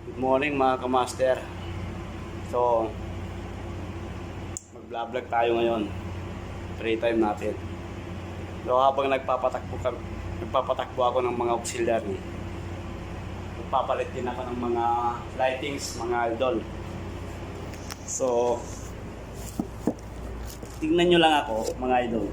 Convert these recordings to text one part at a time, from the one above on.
Good morning mga kamaster. So, mag-vlog tayo ngayon. Free time natin. So, habang nagpapatakbo ako ng mga auxiliary, magpapalit din ako ng mga lightings, mga idol. So, tingnan nyo lang ako, mga idol.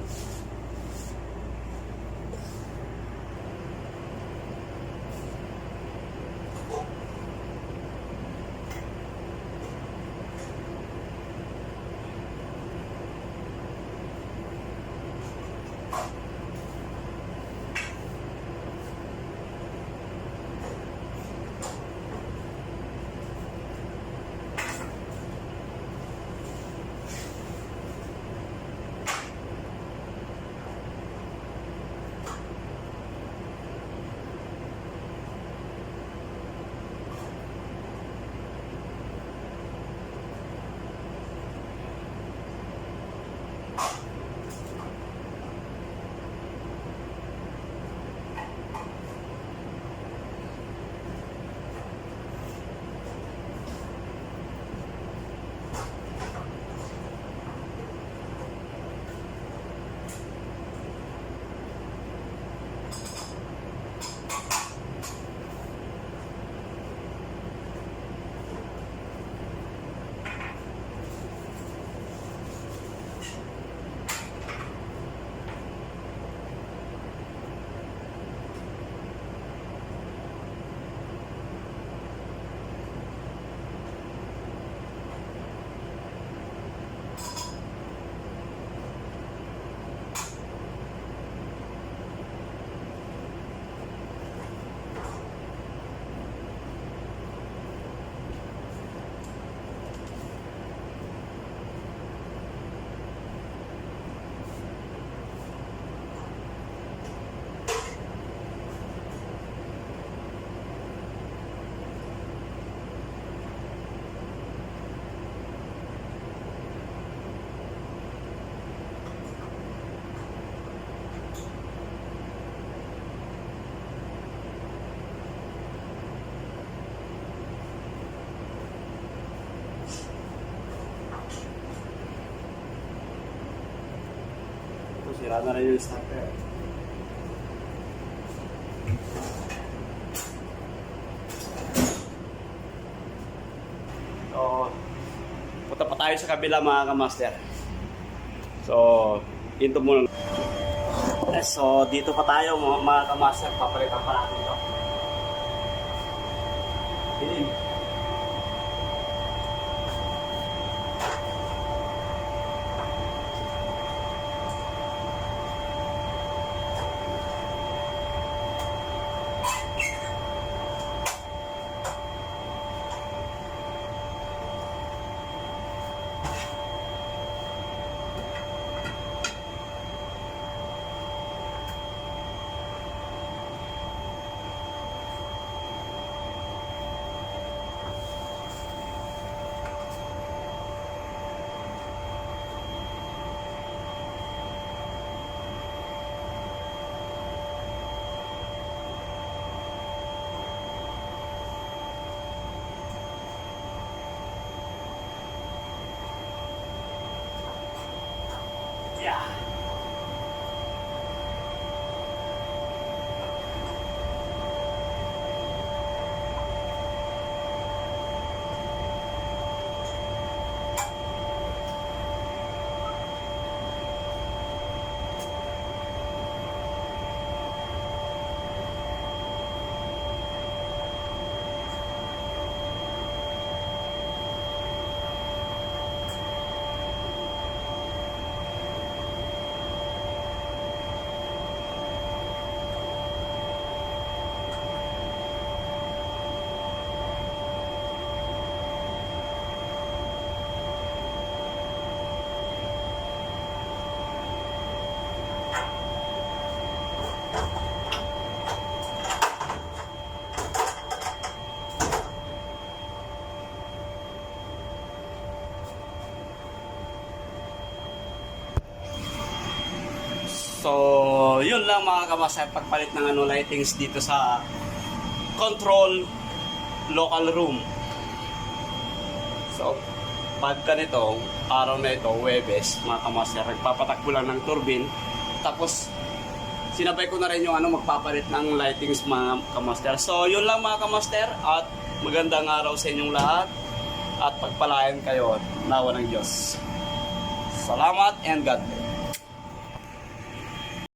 Sira na rin yung starter. So, punta pa tayo sa kabila mga kamaster. So, dito muna. So, dito pa tayo mga kamaster. Papalitan pa natin ito. Dilim. Yeah. So, yun lang mga kamaster, pagpalit ng lightings dito sa control local room. So, pagka nito, araw na ito, Huwebes, mga kamaster, nagpapatakbo lang ng turbine. Tapos, sinabay ko na rin yung magpapalit ng lightings mga kamaster. So, yun lang mga kamaster. At magandang araw sa inyong lahat. At pagpalain kayo, nawa ng Diyos. Salamat and God bless.